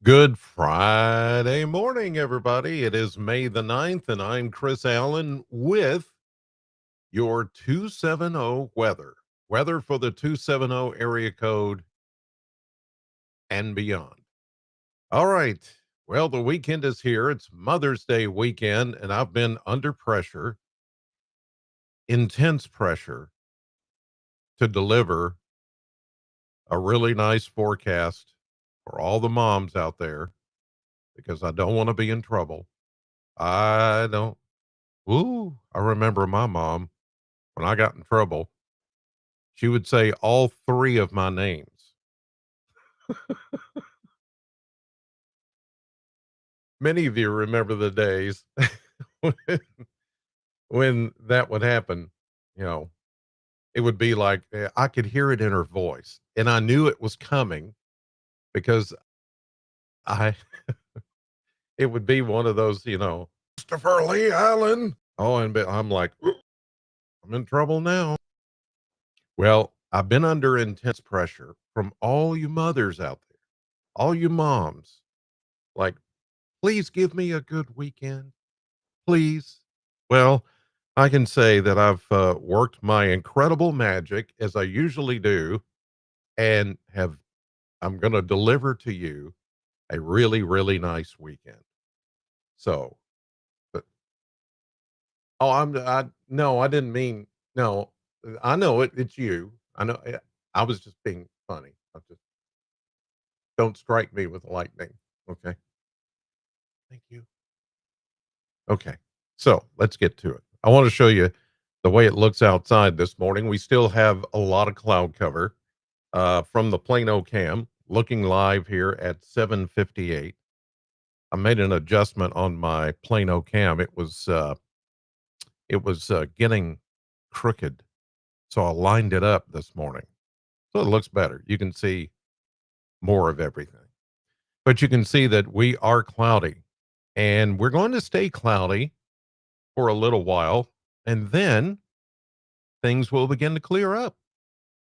Good Friday morning, everybody. It is May the 9th, and I'm Chris Allen with your 270 weather. Weather for the 270 area code and beyond. All right. Well, the weekend is here. It's Mother's Day weekend, and I've been under pressure, intense pressure, to deliver a really nice forecast for all the moms out there because I don't want to be in trouble. I don't. Ooh, I remember my mom when I got in trouble, she would say all three of my names. Many of you remember the days when when that would happen. You know, it would be like I could hear it in her voice, and I knew it was coming because I it would be one of those, Christopher Lee Allen. Oh, and I'm like, "Ooh, I'm in trouble now. Well, I've been under intense pressure from all you mothers out there, all you moms. Like, please give me a good weekend. Please. Well, I can say that I've worked my incredible magic as I usually do and I'm going to deliver to you a really, really nice weekend. So, but, oh, no, I didn't mean, no, I know it's you. I know. I was just being funny. I just don't strike me with lightning. Okay. Thank you. Okay. So let's get to it. I want to show you the way it looks outside this morning. We still have a lot of cloud cover from the Plano cam looking live here at 7:58. I made an adjustment on my Plano cam. It was getting crooked. So I lined it up this morning. So it looks better. You can see more of everything. But you can see that we are cloudy and we're going to stay cloudy for a little while and then things will begin to clear up.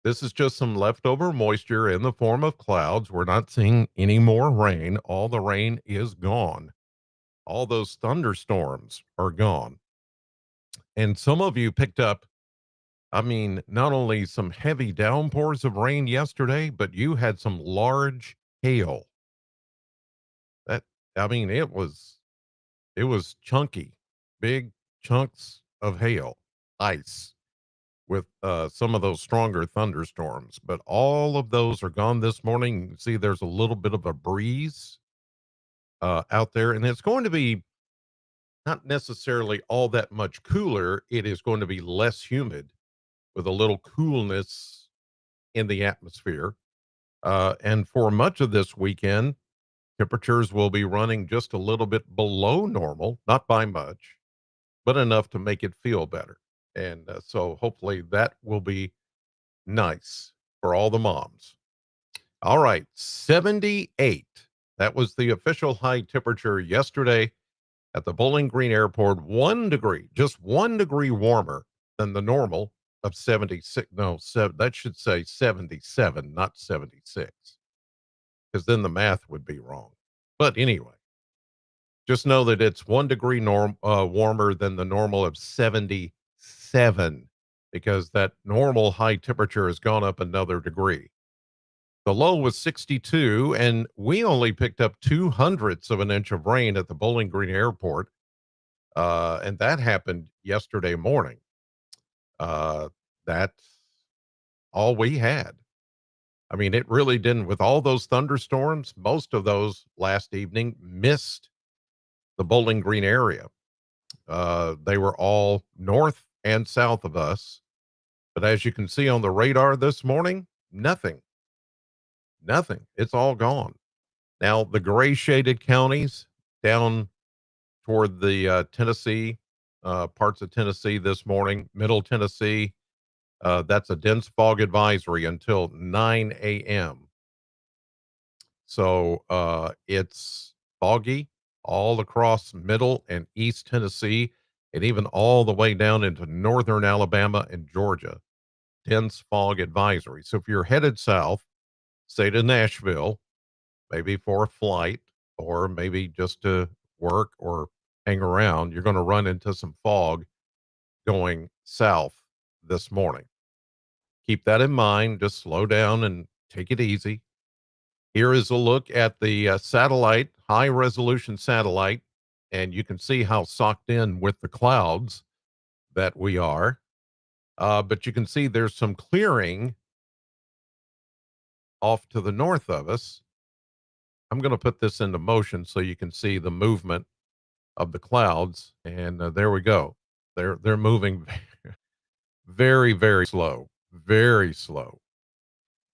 This is just some leftover moisture in the form of clouds. We're not seeing any more rain. All the rain is gone. All those thunderstorms are gone. And some of you picked up, I mean, not only some heavy downpours of rain yesterday, but you had some large hail. That, I mean, it was chunky, big chunks of hail, ice with some of those stronger thunderstorms. But all of those are gone this morning. You can see there's a little bit of a breeze out there, and it's going to be not necessarily all that much cooler. It is going to be less humid with a little coolness in the atmosphere. And for much of this weekend, temperatures will be running just a little bit below normal, not by much, but enough to make it feel better. And so hopefully that will be nice for all the moms. All right, 78. That was the official high temperature yesterday at the Bowling Green Airport. 1 degree, just 1 degree warmer than the normal of 76. No, that should say 77, not 76, because then the math would be wrong. But anyway, just know that it's 1 degree warmer than the normal of 77 because that normal high temperature has gone up another degree. The low was 62, and we only picked up 2/100ths of an inch of rain at the Bowling Green Airport, and that happened yesterday morning. Uh, that's all we had. I mean, it really didn't, with all those thunderstorms, most of those last evening missed the Bowling Green area. They were all north and south of us. But as you can see on the radar this morning, nothing, nothing. It's all gone. Now, the gray shaded counties down toward the Tennessee, parts of Tennessee this morning, middle Tennessee, that's a dense fog advisory until 9 a.m. So it's foggy all across middle and east Tennessee, and even all the way down into northern Alabama and Georgia. Dense fog advisory. So if you're headed south, say to Nashville, maybe for a flight, or maybe just to work or hang around, you're going to run into some fog going south this morning. Keep that in mind. Just slow down and take it easy. Here is a look at the satellite, high resolution satellite, and you can see how socked in with the clouds that we are. But you can see there's some clearing off to the north of us. I'm going to put this into motion so you can see the movement of the clouds, and there we go. They're moving very, very slow, very slow.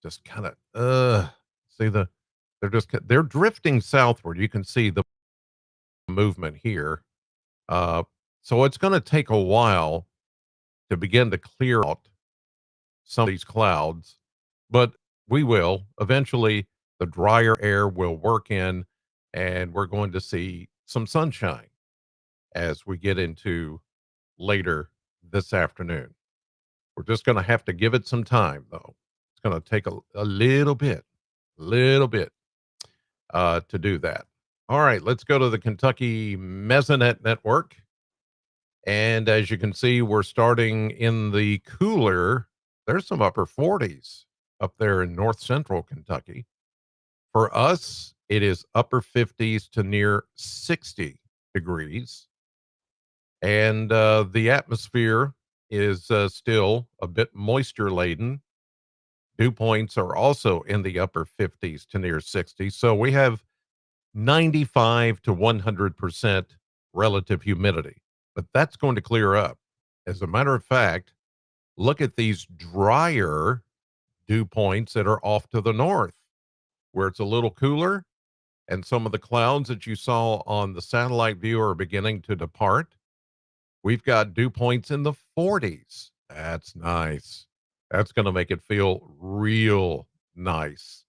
Just kind of see they're drifting southward. You can see the movement here. Uh, so it's going to take a while to begin to clear out some of these clouds, but we will eventually. The drier air will work in, and we're going to see some sunshine as we get into later this afternoon. We're just going to have to give it some time, though. It's going to take a little bit to do that. All right, let's go to the Kentucky Mesonet Network. And as you can see, we're starting in the cooler. There's some upper 40s up there in north central Kentucky. For us, it is upper 50s to near 60 degrees. And the atmosphere is still a bit moisture laden. Dew points are also in the upper 50s to near 60. So we have 95 to 100% relative humidity, but that's going to clear up. As a matter of fact, look at these drier dew points that are off to the north, where it's a little cooler, and some of the clouds that you saw on the satellite view are beginning to depart. We've got dew points in the 40s. That's nice. That's going to make it feel real nice.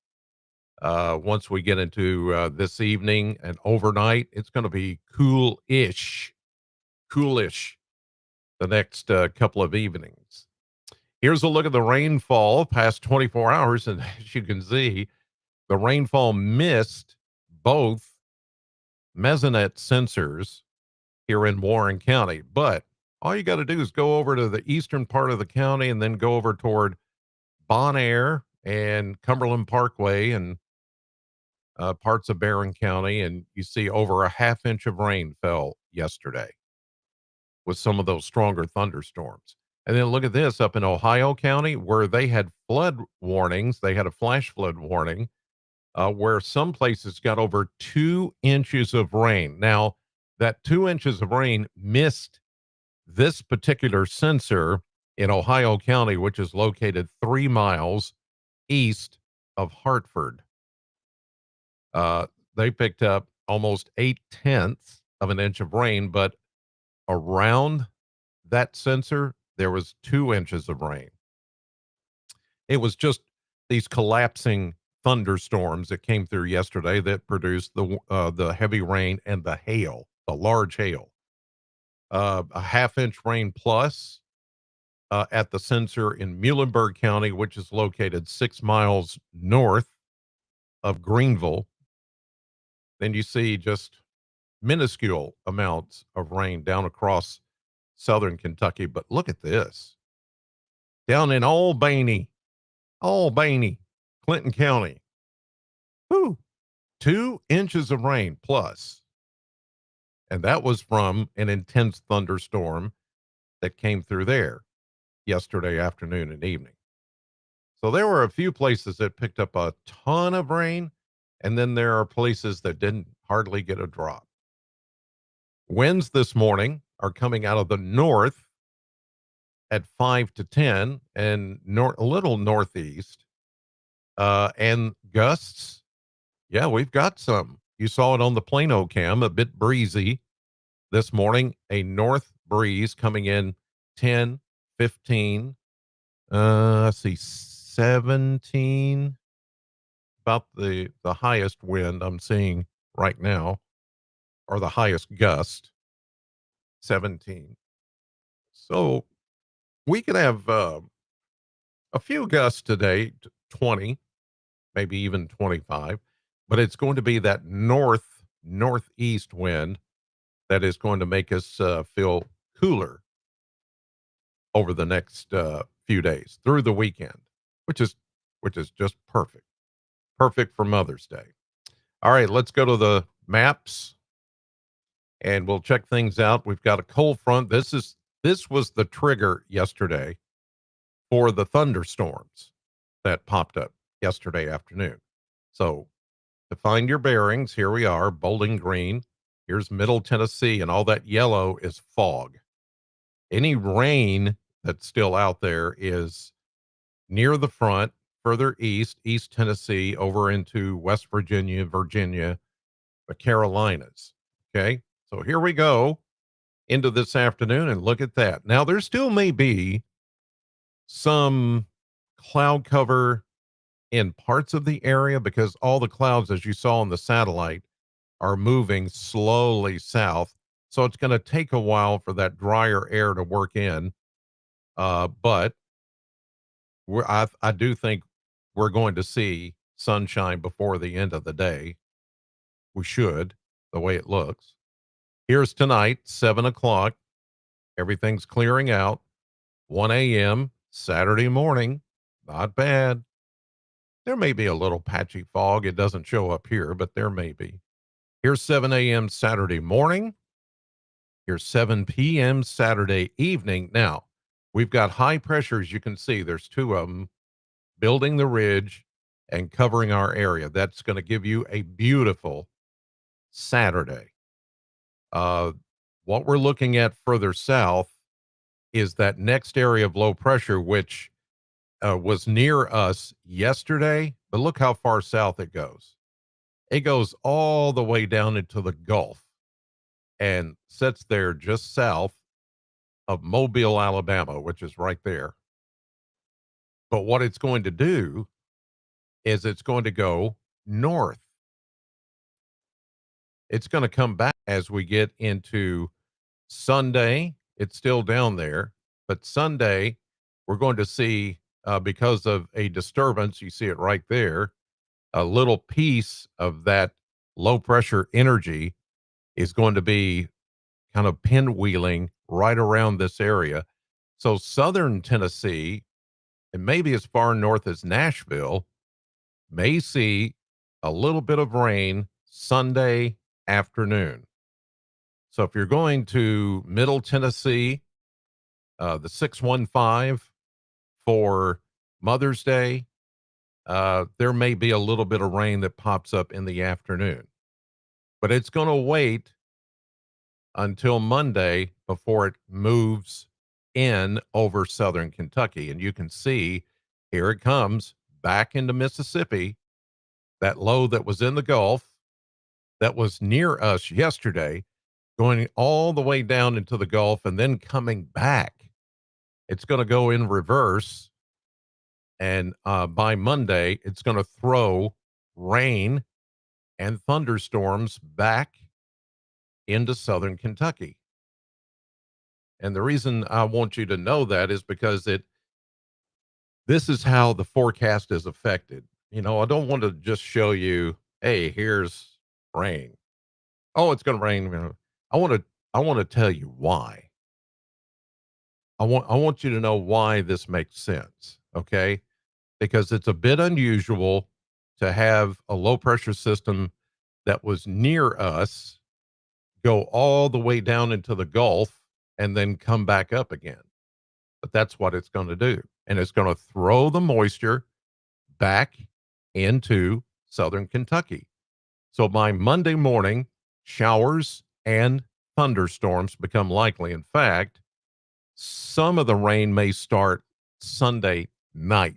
Once we get into this evening and overnight, it's going to be coolish the next couple of evenings. Here's a look at the rainfall past 24 hours. And as you can see, the rainfall missed both Mesonet sensors here in Warren County. But all you got to do is go over to the eastern part of the county and then go over toward Bon Air and Cumberland Parkway and parts of Barron County, and you see over a half inch of rain fell yesterday with some of those stronger thunderstorms. And then look at this up in Ohio County, where they had flood warnings. They had a flash flood warning, where some places got over 2 inches of rain. Now, that 2 inches of rain missed this particular sensor in Ohio County, which is located 3 miles east of Hartford. They picked up almost 8/10 of an inch of rain, but around that sensor, there was 2 inches of rain. It was just these collapsing thunderstorms that came through yesterday that produced the heavy rain and the hail, the large hail. A half-inch rain plus at the sensor in Muhlenberg County, which is located 6 miles north of Greenville. Then you see just minuscule amounts of rain down across southern Kentucky. But look at this. Down in Albany, Clinton County. Whew, 2 inches of rain plus. And that was from an intense thunderstorm that came through there yesterday afternoon and evening. So there were a few places that picked up a ton of rain, and then there are places that didn't hardly get a drop. Winds this morning are coming out of the north at 5 to 10 and a little northeast. And gusts, yeah, we've got some. You saw it on the Plano cam, a bit breezy this morning, a north breeze coming in 10, 15, let's see, 17, about the highest wind I'm seeing right now, or the highest gust, 17. So we could have a few gusts today, 20, maybe even 25, but it's going to be that north northeast wind that is going to make us feel cooler over the next few days through the weekend, which is just perfect. Perfect for Mother's Day. All right, let's go to the maps and we'll check things out. We've got a cold front. This was the trigger yesterday for the thunderstorms that popped up yesterday afternoon. So to find your bearings, here we are, Bowling Green. Here's Middle Tennessee, and all that yellow is fog. Any rain that's still out there is near the front, further east, East Tennessee, over into West Virginia, the Carolinas. Okay, so here we go into this afternoon, and look at that. Now, there still may be some cloud cover in parts of the area because all the clouds, as you saw on the satellite, are moving slowly south. So it's going to take a while for that drier air to work in. But I do think we're going to see sunshine before the end of the day. We should, the way it looks. Here's tonight, 7 o'clock. Everything's clearing out. 1 a.m. Saturday morning. Not bad. There may be a little patchy fog. It doesn't show up here, but there may be. Here's 7 a.m. Saturday morning. Here's 7 p.m. Saturday evening. Now, we've got high pressures. You can see there's two of them building the ridge and covering our area. That's going to give you a beautiful Saturday. What we're looking at further south is that next area of low pressure, which was near us yesterday, but look how far south it goes. It goes all the way down into the Gulf and sits there just south of Mobile, Alabama, which is right there. But what it's going to do is it's going to go north. It's going to come back as we get into Sunday. It's still down there, but Sunday we're going to see, because of a disturbance, you see it right there, a little piece of that low pressure energy is going to be kind of pinwheeling right around this area. So southern Tennessee, and maybe as far north as Nashville, may see a little bit of rain Sunday afternoon. So if you're going to Middle Tennessee, the 615 for Mother's Day, there may be a little bit of rain that pops up in the afternoon, but it's going to wait until Monday before it moves in over southern Kentucky. And you can see here it comes back into Mississippi, that low that was in the Gulf that was near us yesterday, going all the way down into the Gulf and then coming back. It's going to go in reverse. And by Monday, it's going to throw rain and thunderstorms back into southern Kentucky. And the reason I want you to know that is because this is how the forecast is affected. You know, I don't want to just show you, hey, here's rain. Oh, it's going to rain. I want to tell you why. I want you to know why this makes sense, okay? Because it's a bit unusual to have a low pressure system that was near us go all the way down into the Gulf and then come back up again. But that's what it's going to do. And it's going to throw the moisture back into southern Kentucky. So by Monday morning, showers and thunderstorms become likely. In fact, some of the rain may start Sunday night.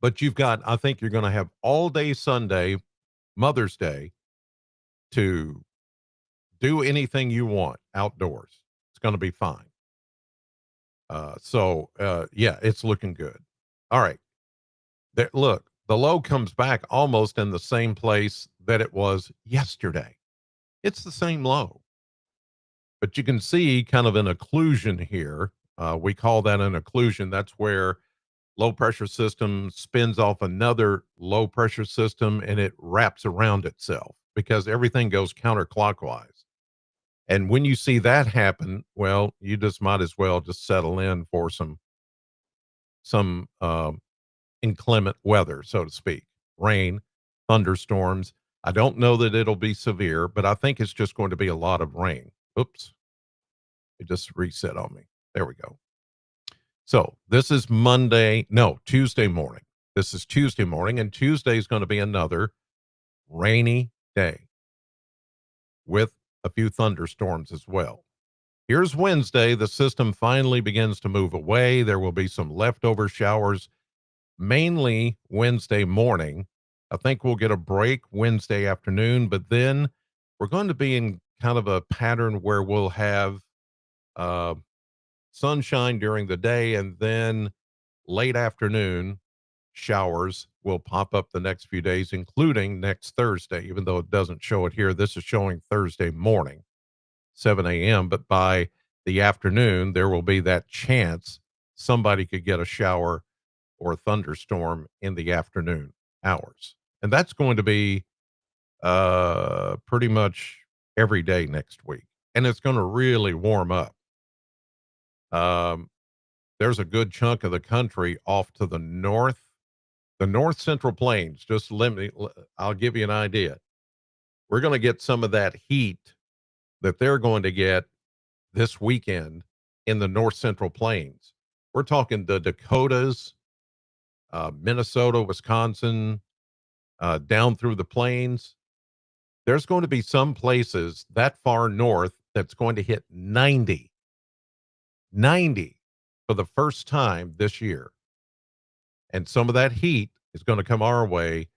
But I think you're going to have all day Sunday, Mother's Day, to do anything you want outdoors. It's going to be fine. Yeah, it's looking good. All right. Look, the low comes back almost in the same place that it was yesterday. It's the same low. But you can see kind of an occlusion here. We call that an occlusion. That's where low pressure system spins off another low pressure system and it wraps around itself. because everything goes counterclockwise. And when you see that happen, well, you just might as well just settle in for some inclement weather, so to speak, rain, thunderstorms. I don't know that it'll be severe, but I think it's just going to be a lot of rain. Oops, it just reset on me. There we go. So this is Monday, no, Tuesday morning. This is Tuesday morning, and Tuesday is going to be another rainy day with a few thunderstorms as well. Here's Wednesday. The system finally begins to move away. There will be some leftover showers, mainly Wednesday morning. I think we'll get a break Wednesday afternoon, but then we're going to be in kind of a pattern where we'll have uh, sunshine during the day, and then late afternoon showers will pop up the next few days, including next Thursday, even though it doesn't show it here. This is showing Thursday morning, 7 a.m. But by the afternoon, there will be that chance somebody could get a shower or a thunderstorm in the afternoon hours. And that's going to be pretty much every day next week. And it's going to really warm up. Um, there's a good chunk of the country off to the north central plains. Just let me, I'll give you an idea. We're going to get some of that heat that they're going to get this weekend in the north central plains. We're talking the Dakotas, Minnesota, Wisconsin, down through the plains. There's going to be some places that far north that's going to hit 90 for the first time this year. And some of that heat is going to come our way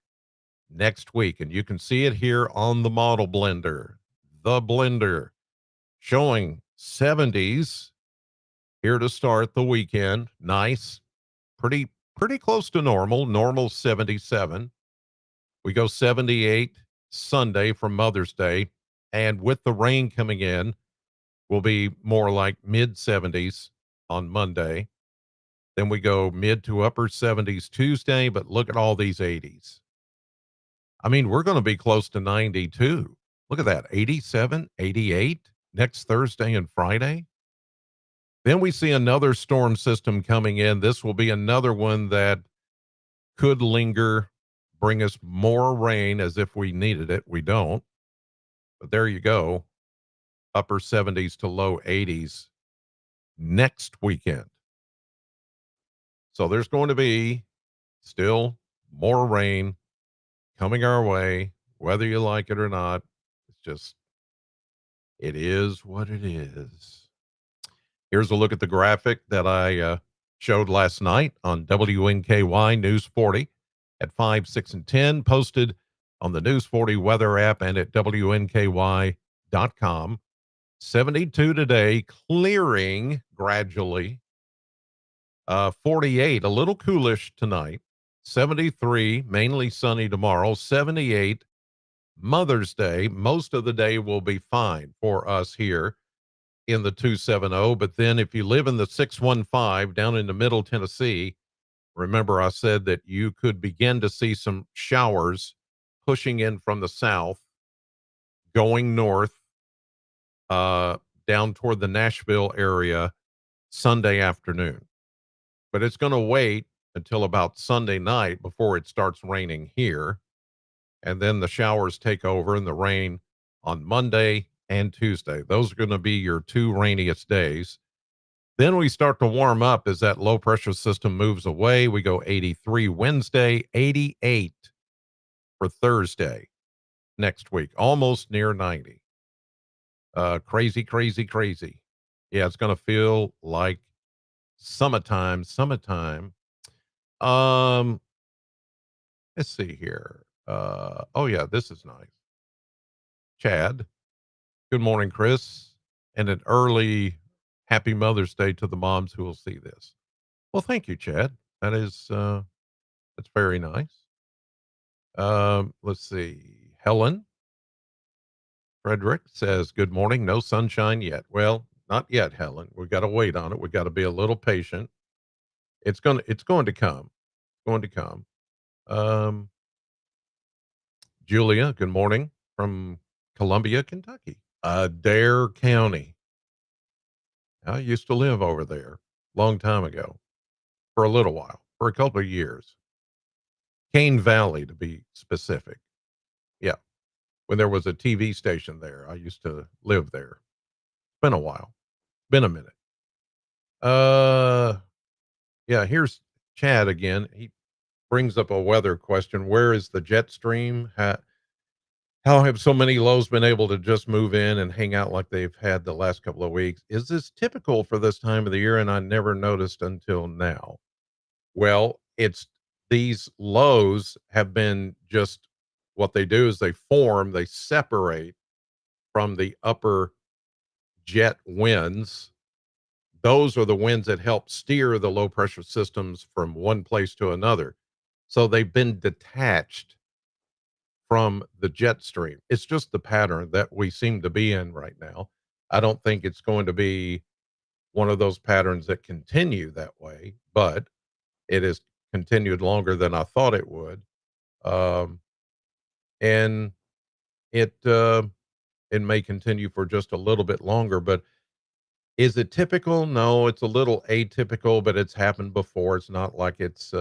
next week. And you can see it here on the model blender, the blender showing 70s here to start the weekend. Nice, pretty close to normal. Normal 77. We go 78 Sunday from Mother's Day. And with the rain coming in, will be more like mid 70s on Monday. Then we go mid to upper 70s Tuesday, but look at all these 80s. I mean, we're going to be close to 92. Look at that, 87, 88 next Thursday and Friday. Then we see another storm system coming in. This will be another one that could linger, bring us more rain as if we needed it. We don't. But there you go. Upper 70s to low 80s next weekend. So there's going to be still more rain coming our way, whether you like it or not. It's just, it is what it is. Here's a look at the graphic that I showed last night on WNKY News 40 at 5, 6, and 10, posted on the News 40 weather app and at WNKY.com. 72 today, clearing gradually. 48, a little coolish tonight. 73, mainly sunny tomorrow. 78, Mother's Day. Most of the day will be fine for us here in the 270. But then if you live in the 615 down in the middle Tennessee, remember I said that you could begin to see some showers pushing in from the south, going north, down toward the Nashville area Sunday afternoon. But it's going to wait until about Sunday night before it starts raining here. And then the showers take over and the rain on Monday and Tuesday. Those are going to be your two rainiest days. Then we start to warm up as that low pressure system moves away. We go 83 Wednesday, 88 for Thursday next week, almost near 90. Crazy, crazy, crazy. Yeah, it's going to feel like summertime. Um, let's see here. Oh yeah, this is nice. Chad. Good morning, Chris. And an early happy Mother's Day to the moms who will see this. Well, thank you, Chad. That's very nice. Let's see. Helen Frederick says, good morning. No sunshine yet. Well, not yet, Helen. We got to wait on it. We got to be a little patient. It's going to come. It's going to come. Julia, good morning from Columbia, Kentucky, Adair County. I used to live over there long time ago for a little while, for a couple of years. Cane Valley, to be specific. Yeah. When there was a TV station there, I used to live there. Been a while. Been a minute. Uh, yeah, here's Chad again. He brings up a weather question. Where is the jet stream? How have so many lows been able to just move in and hang out like they've had the last couple of weeks? Is this typical for this time of the year? And I never noticed until now. Well, it's these lows have been just what they do is they separate from the upper jet winds. Those are the winds that help steer the low pressure systems from one place to another. So they've been detached from the jet stream. It's just the pattern that we seem to be in right now. I don't think it's going to be one of those patterns that continue that way, but it has continued longer than I thought it would. Um, and it may continue for just a little bit longer, but is it typical? No, it's a little atypical, but it's happened before. It's not like it's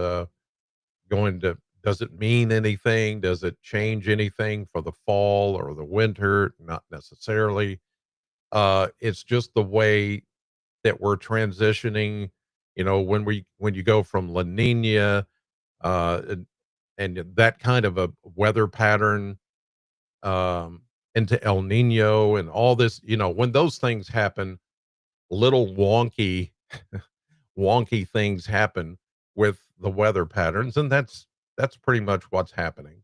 going to, does it mean anything? Does it change anything for the fall or the winter? Not necessarily. It's just the way that we're transitioning. You know, when you go from La Nina and that kind of a weather pattern into El Nino and all this, you know, when those things happen, little wonky things happen with the weather patterns, and that's pretty much what's happening.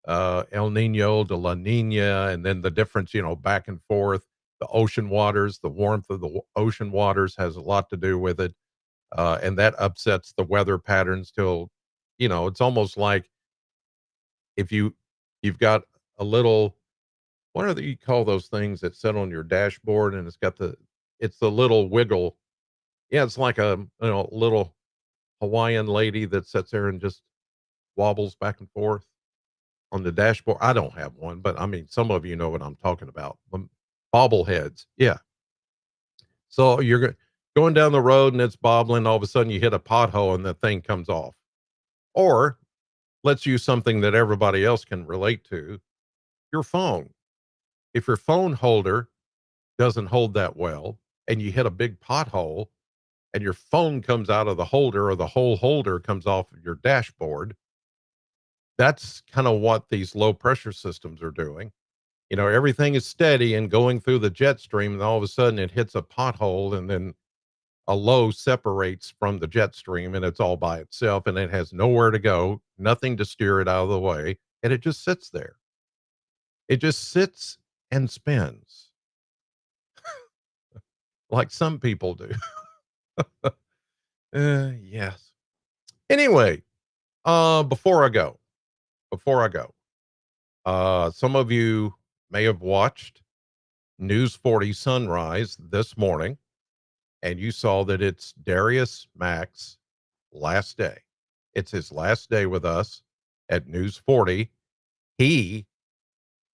El Nino to La Nina, and then the difference, you know, back and forth. The ocean waters, the warmth of the ocean waters has a lot to do with it, and that upsets the weather patterns till, you know, it's almost like if you've got a little, what are the, you call those things that sit on your dashboard, and it's the little wiggle. Yeah, it's like a, you know, little Hawaiian lady that sits there and just wobbles back and forth on the dashboard. I don't have one, but I mean, some of you know what I'm talking about. Bobbleheads. Yeah. So going down the road and it's bobbling. All of a sudden you hit a pothole and the thing comes off. Or let's use something that everybody else can relate to, your phone. If your phone holder doesn't hold that well and you hit a big pothole and your phone comes out of the holder or the whole holder comes off of your dashboard, that's kind of what these low pressure systems are doing. You know, everything is steady and going through the jet stream, and all of a sudden it hits a pothole, and then a low separates from the jet stream, and it's all by itself, and it has nowhere to go, nothing to steer it out of the way, and it just sits there. It just sits and spins like some people do. Yes. Anyway, before I go, before I go, some of you may have watched News 40 Sunrise this morning, and you saw that it's Darius Mack's last day. It's his last day with us at News 40. He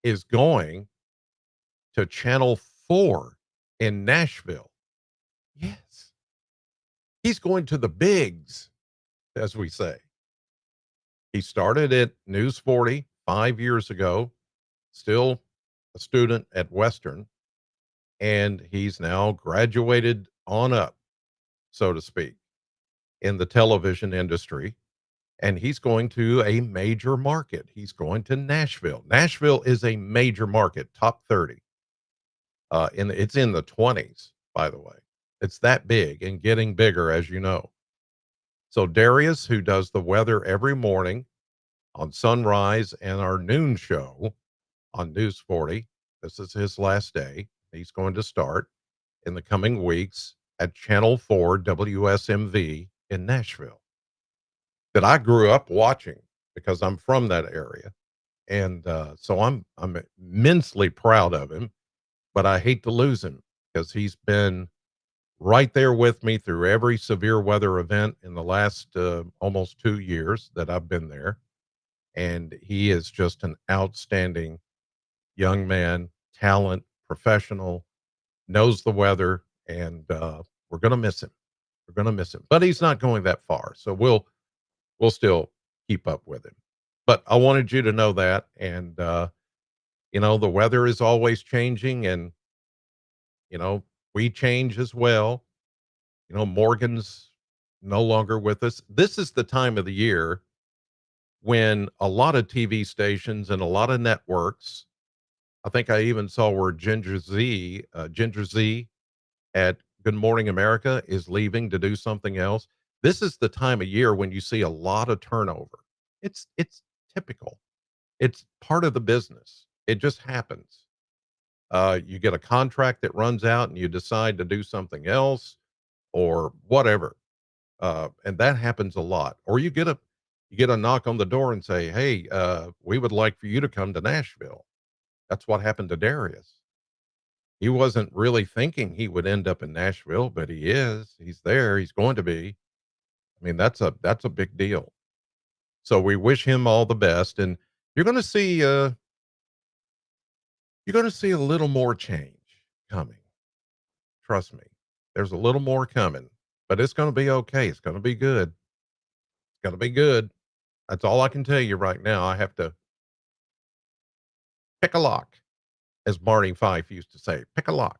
is going to Channel 4 in Nashville. Yes. He's going to the bigs, as we say. He started at News 40 5 years ago, still a student at Western, and he's now graduated on up, so to speak, in the television industry. And he's going to a major market. He's going to Nashville. Nashville is a major market, top 30. It's in the 20s, by the way. It's that big and getting bigger, as you know. So Darius, who does the weather every morning on Sunrise and our noon show on News 40, this is his last day. He's going to start in the coming weeks at Channel 4 WSMV in Nashville, that I grew up watching because I'm from that area. And so I'm immensely proud of him, but I hate to lose him because he's been right there with me through every severe weather event in the last almost 2 years that I've been there. And he is just an outstanding young man, talent, professional, knows the weather, and we're going to miss him. We're going to miss him, but he's not going that far, so we'll still keep up with him. But I wanted you to know that, and the weather is always changing, and we change as well. Morgan's no longer with us. This is the time of the year when a lot of TV stations and a lot of networks, I think I even saw where Ginger Z at Good Morning America is leaving to do something else. This is the time of year when you see a lot of turnover. It's typical. It's part of the business. It just happens. You get a contract that runs out and you decide to do something else or whatever. And that happens a lot. Or you get a knock on the door and say, "Hey, we would like for you to come to Nashville." That's what happened to Darius. He wasn't really thinking he would end up in Nashville, but he is. He's there. He's going to be. I mean, that's a big deal. So we wish him all the best, and you're going to see you're going to see a little more change coming. Trust me. There's a little more coming, but it's going to be okay. It's going to be good. It's going to be good. That's all I can tell you right now. I have to pick a lock, as Barney Fife used to say. Pick a lock.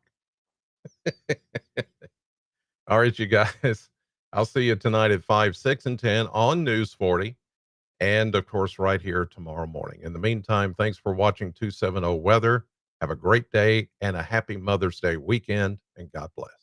All right, you guys. I'll see you tonight at 5, 6, and 10 on News 40. And of course, right here tomorrow morning. In the meantime, thanks for watching 270 Weather. Have a great day and a happy Mother's Day weekend, and God bless.